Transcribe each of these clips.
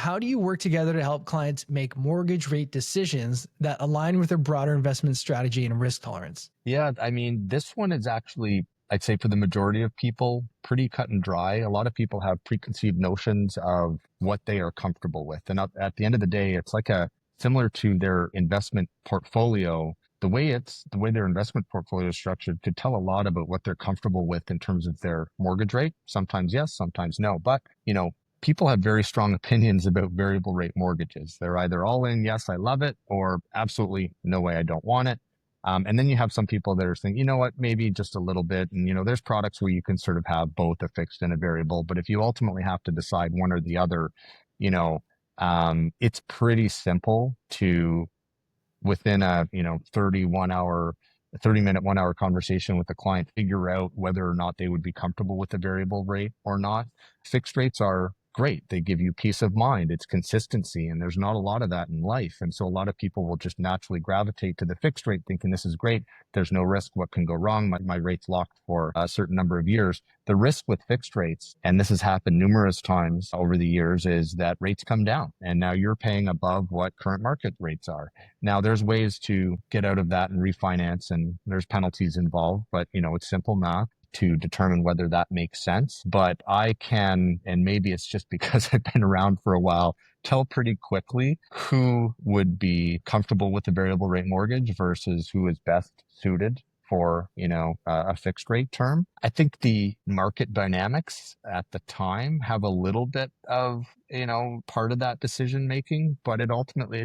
how do you work together to help clients make mortgage rate decisions that align with their broader investment strategy and risk tolerance? Yeah, I mean, this one is actually, I'd say for the majority of people, pretty cut and dry. A lot of people have preconceived notions of what they are comfortable with. And at the end of the day, it's like similar to their investment portfolio. The way their investment portfolio is structured could tell a lot about what they're comfortable with in terms of their mortgage rate. Sometimes yes, sometimes no. But, people have very strong opinions about variable rate mortgages. They're either all in, yes, I love it, or absolutely no way, I don't want it. And then you have some people that are saying, you know what, maybe just a little bit. And, there's products where you can sort of have both a fixed and a variable. But if you ultimately have to decide one or the other, it's pretty simple to, within a, 30-minute, 1 hour conversation with a client, figure out whether or not they would be comfortable with a variable rate or not. Fixed rates are great. They give you peace of mind. It's consistency, and there's not a lot of that in life. And so a lot of people will just naturally gravitate to the fixed rate thinking this is great. There's no risk. What can go wrong? My rate's locked for a certain number of years. The risk with fixed rates, and this has happened numerous times over the years, is that rates come down and now you're paying above what current market rates are. Now there's ways to get out of that and refinance, and there's penalties involved, but it's simple math to determine whether that makes sense. But I can, and maybe it's just because I've been around for a while, tell pretty quickly who would be comfortable with a variable rate mortgage versus who is best suited for, a fixed rate term. I think the market dynamics at the time have a little bit of, part of that decision making, but it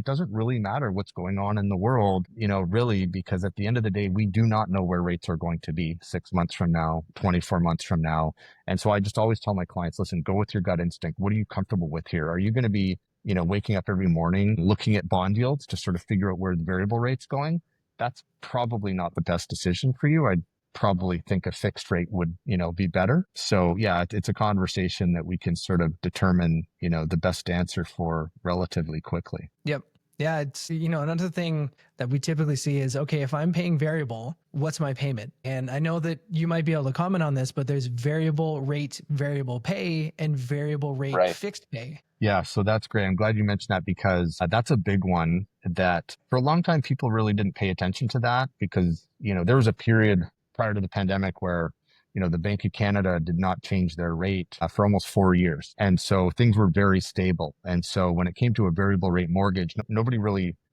doesn't really matter what's going on in the world, really, because at the end of the day, we do not know where rates are going to be 6 months from now, 24 months from now. And so I just always tell my clients, listen, go with your gut instinct. What are you comfortable with here? Are you going to be, waking up every morning looking at bond yields to sort of figure out where the variable rate's going? That's probably not the best decision for you. I'd probably think a fixed rate would, be better. So yeah, it's a conversation that we can sort of determine, the best answer for relatively quickly. Yep. Yeah. It's, another thing that we typically see is, okay, if I'm paying variable, what's my payment? And I know that you might be able to comment on this, but there's variable rate, variable pay, and variable rate Right. fixed pay. Yeah, so that's great. I'm glad you mentioned that because that's a big one that for a long time, people really didn't pay attention to that because, there was a period prior to the pandemic where, the Bank of Canada did not change their rate for almost 4 years. And so things were very stable. And so when it came to a variable rate mortgage, nobody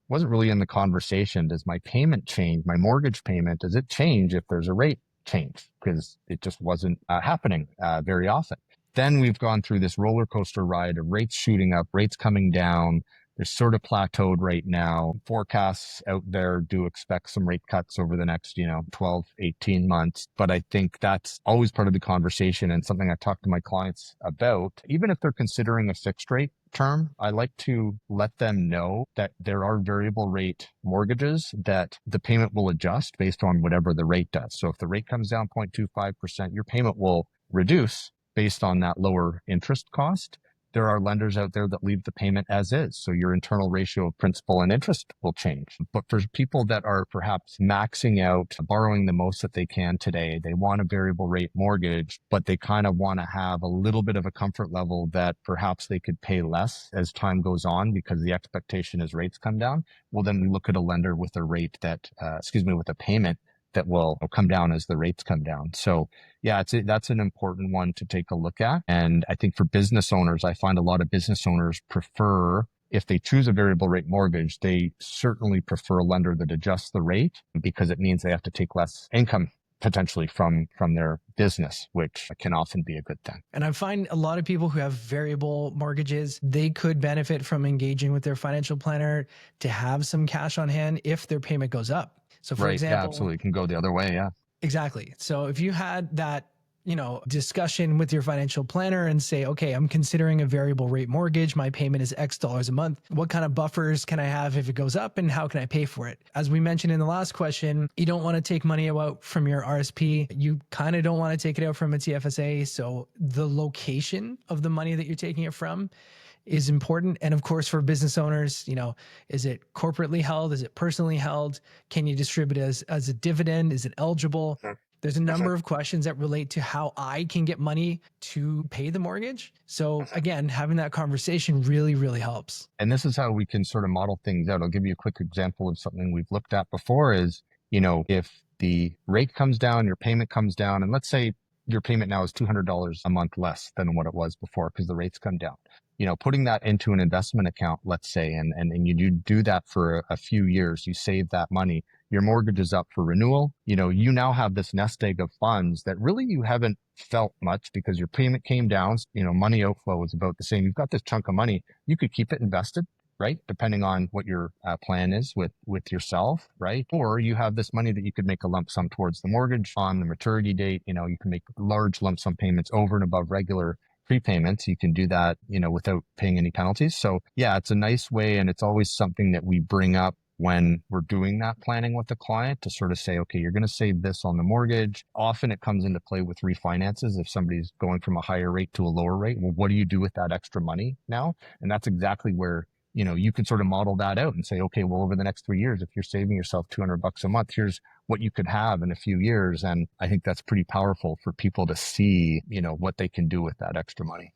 wasn't really in the conversation. Does my payment change? My mortgage payment, does it change if there's a rate change? Because it just wasn't happening very often. Then we've gone through this roller coaster ride of rates shooting up, rates coming down. They're sort of plateaued right now. Forecasts out there do expect some rate cuts over the next, 12, 18 months. But I think that's always part of the conversation and something I talk to my clients about. Even if they're considering a fixed rate term, I like to let them know that there are variable rate mortgages that the payment will adjust based on whatever the rate does. So if the rate comes down 0.25%, your payment will reduce based on that lower interest cost. There are lenders out there that leave the payment as is. So your internal ratio of principal and interest will change. But for people that are perhaps maxing out, borrowing the most that they can today, they want a variable rate mortgage, but they kind of want to have a little bit of a comfort level that perhaps they could pay less as time goes on because the expectation is rates come down. Well, then we look at a lender with a rate that, with a payment that will come down as the rates come down. So yeah, that's an important one to take a look at. And I think for business owners, I find a lot of business owners prefer, if they choose a variable rate mortgage, they certainly prefer a lender that adjusts the rate because it means they have to take less income potentially from their business, which can often be a good thing. And I find a lot of people who have variable mortgages, they could benefit from engaging with their financial planner to have some cash on hand if their payment goes up. So for example, yeah, absolutely. It can go the other way. Yeah, exactly. So if you had that, discussion with your financial planner and say, okay, I'm considering a variable rate mortgage. My payment is X dollars a month. What kind of buffers can I have if it goes up and how can I pay for it? As we mentioned in the last question, you don't want to take money out from your RSP. You kind of don't want to take it out from a TFSA. So the location of the money that you're taking it from is important. And of course, for business owners, is it corporately held? Is it personally held? Can you distribute as a dividend? Is it eligible? There's a number Perfect. of questions that relate to how I can get money to pay the mortgage. So Perfect. again, having that conversation really, really helps. And this is how we can sort of model things out. I'll give you a quick example of something we've looked at before is, if the rate comes down, your payment comes down, and let's say your payment now is $200 a month less than what it was before because the rates come down. Putting that into an investment account, let's say, and you do that for a few years, you save that money, your mortgage is up for renewal. You now have this nest egg of funds that really you haven't felt much because your payment came down. Money outflow is about the same. You've got this chunk of money. You could keep it invested, right? Depending on what your plan is with yourself, right? Or you have this money that you could make a lump sum towards the mortgage on the maturity date. You can make large lump sum payments over and above regular prepayments. You can do that, without paying any penalties. So yeah, it's a nice way. And it's always something that we bring up when we're doing that planning with the client to sort of say, okay, you're going to save this on the mortgage. Often it comes into play with refinances. If somebody's going from a higher rate to a lower rate, well, what do you do with that extra money now? And that's exactly where, you can sort of model that out and say, okay, well, over the next 3 years, if you're saving yourself $200 a month, here's what you could have in a few years. And I think that's pretty powerful for people to see, what they can do with that extra money.